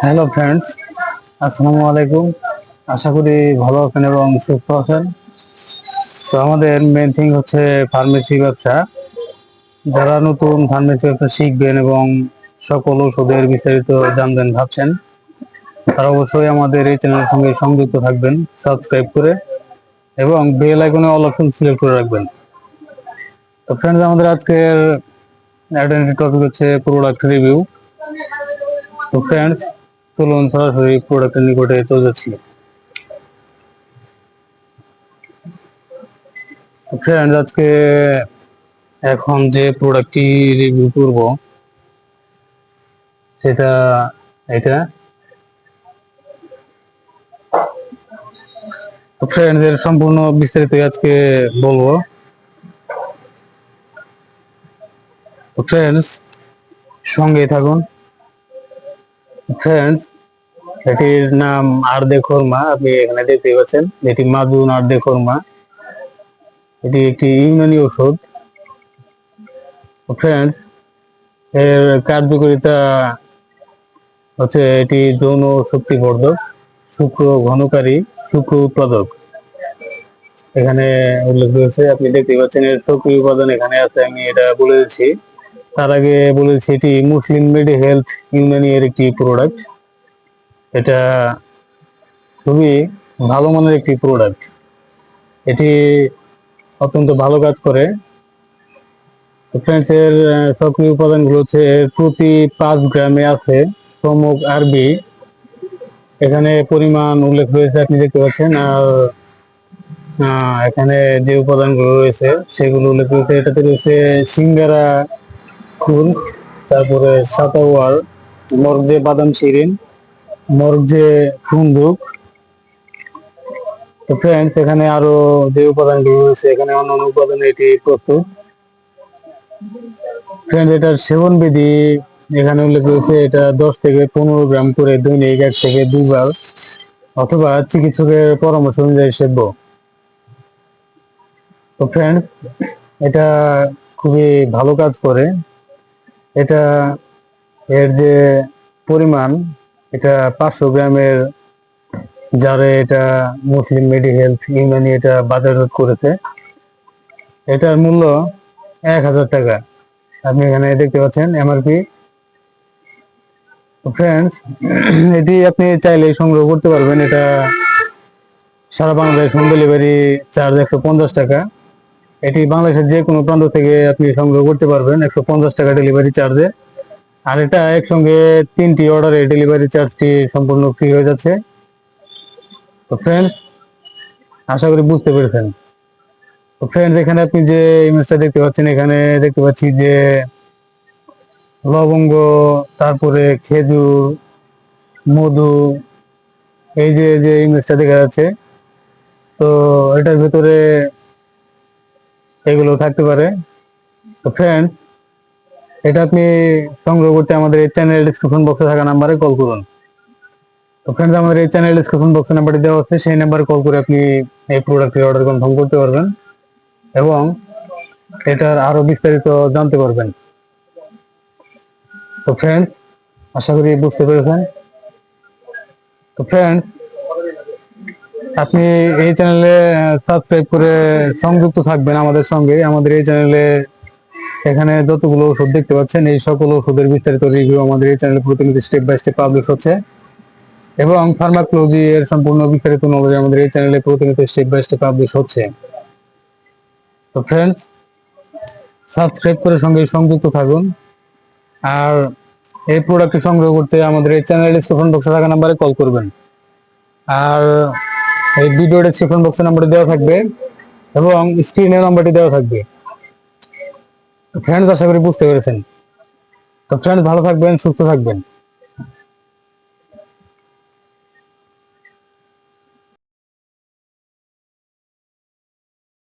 Hello friends, আসসালামু আলাইকুম। আশা করি ভালো আছেন এবং সুস্থ আছেন। তো আমাদের মেন থিং হচ্ছে ফার্মেসি ব্যবসা। যারা নতুন ফার্মেসি ব্যবসা শিখবেন এবং সকল ওষুধের বিস্তারিত জানবেন ভাবছেন, তারা অবশ্যই আমাদের এই চ্যানেলের সঙ্গে সংযুক্ত থাকবেন, সাবস্ক্রাইব করে এবং বেল আইকনে অল অপশন সিলেক্ট করে রাখবেন। তো ফ্রেন্ডস, আমাদের আজকের আইডেন্টি টপিক হচ্ছে প্রোডাক্ট রিভিউ। তো ফ্রেন্ডস, চলুন সরাসরি প্রোডাক্টের নিকটে চলে যাচ্ছি। ফ্রেন্ড, আজকে এখন যে প্রোডাক্টটি রিভিউ করব সেটা এটা। তো ফ্রেন্ড, এর সম্পূর্ণ বিস্তারিত আজকে বলবো। তো ফ্রেন্ডস, সঙ্গে থাকুন। ফ্রেন্ডস, এটির নাম আর্দে খোরমা। আপনি এখানে দেখতে পাচ্ছেন, এটি মাজুন আর্দে খোরমা। এটি একটি ইউনানি ওষুধ। ফ্রেন্ডস, এর কার্যকারিতা হচ্ছে এটি যৌন শক্তিবর্ধক, শুক্র ঘনকারী, শুক্র উৎপাদক এখানে উল্লেখ রয়েছে। আপনি দেখতে পাচ্ছেন এর সক্রিয় উপাদান এখানে আছে, আমি এটা বলে দিচ্ছি। তার আগে বলেছি এটি মুসলিম মেডি হেলথ ইউনানি এর একটি প্রোডাক্ট। এটা খুবই ভালো মানের একটি প্রোডাক্ট। এটি অত্যন্ত ভালো কাজ করে। ফ্রেন্ডস, এর সক্রিয় উপাদানগুলো হচ্ছে প্রতি 5 গ্রামে আছে সমক আরবি। এখানে পরিমাণ উল্লেখ রয়েছে, আপনি দেখতে পাচ্ছেন। আর এখানে যে উপাদানগুলো রয়েছে সেগুলো উল্লেখ রয়েছে। এটাতে রয়েছে সিঙ্গারা ফুল, তারপরে সাতাওয়ার, মরজে বাদাম শিরিন, মরজে ফুন্দুক। তো ফ্রেন্ডস, এখানে আরো যে উপাদানগুলো রয়েছে, এখানে অন্যান্য উপাদান এটি প্রস্তুত। ফ্রেন্ড, এটার সেবন বিধি এখানে উল্লেখ রয়েছে। এটা 10 থেকে 15 গ্রাম করে দৈনিক 1 থেকে 2 বার অথবা চিকিৎসকের পরামর্শ অনুযায়ী সেব্য। তো ফ্রেন্ড, এটা খুবই ভালো কাজ করে। এটা এর যে পরিমাণ, এটা 500 গ্রামের জারে এটা মুসলিম মেডি হেলথ ইউনানি এটা বাজারজাত করেছে। এটার মূল্য 1000 টাকা। আপনি এখানে দেখতে পাচ্ছেন এমআরপি। ফ্রেন্ডস, এটি আপনি চাইলে সংগ্রহ করতে পারবেন। এটা সারা বাংলাদেশ হোম ডেলিভারি চার্জ 150 টাকা। এটি বাংলাদেশের যে কোনো প্রান্ত থেকে আপনি সংগ্রহ করতে পারবেন 150 টাকা ডেলিভারি চার্জে। আর এটা একসঙ্গে 3টি অর্ডারে ডেলিভারি চার্জটি সম্পূর্ণ ফ্রি হয়ে যাচ্ছে। তো ফ্রেন্ডস, আশা করি বুঝতে পেরেছেন। তো ফ্রেন্ডস, এখানে আপনি যে ইমেজটা দেখতে পাচ্ছেন, এখানে দেখতে পাচ্ছি যে লবঙ্গ, তারপরে খেজুর, মধু, এই যে যে ইমেজটা দেখা যাচ্ছে, তো এটার ভিতরে এগুলো থাকতে পারে। তো ফ্রেন্ডস, এটা আপনি সংগ্রহ করতে আমাদের এই চ্যানেল ডিসক্রিপশন বক্সে থাকা নাম্বারে কল করুন। তো ফ্রেন্ডস, আমাদের এই চ্যানেল ডিসক্রিপশন বক্সে নাম্বারটি দেওয়া আছে, সেই নাম্বারে কল করে আপনি এই প্রোডাক্টের অর্ডার কনফার্ম করতে পারবেন এবং এটার আরো বিস্তারিত জানতে পারবেন। তো ফ্রেন্ডস, আশা করি বুঝতে পেরেছেন। তো ফ্রেন্ডস, আপনি এই চ্যানেলে সাবস্ক্রাইব করে সংযুক্ত থাকবেন আমাদের সঙ্গে। আমাদের এই চ্যানেলে এখানে যতগুলো ওষুধ দেখতে পাচ্ছেন, এই সকল ওষুধের বিস্তারিত রিভিউ আমাদের এই চ্যানেলে প্রতিনিয়ত স্টেপ বাই স্টেপ পাবলিশ হচ্ছে এবং ফার্মাকোলজি এর সম্পূর্ণ বিস্তারিত নলেজ আমাদের এই চ্যানেলে প্রতিনিয়ত স্টেপ বাই স্টেপ পাবলিশ হচ্ছে। তো ফ্রেন্ডস, সাবস্ক্রাইব করে সঙ্গে সংযুক্ত থাকুন। আর এই প্রোডাক্টটি সংগ্রহ করতে আমাদের এই চ্যানেল ডিসক্রিপশন বক্সে থাকা নাম্বারে কল করবেন। আর এই ভিডিও ডেসক্রিপশন বক্সে নাম্বারটি দেওয়া থাকবে এবং স্ক্রিনে নাম্বারটি দেওয়া থাকবে। ফ্রেন্ডস, আশা করি বুঝতে পেরেছেন। তো ফ্রেন্ডস, ভালো থাকবেন, সুস্থ থাকবেন।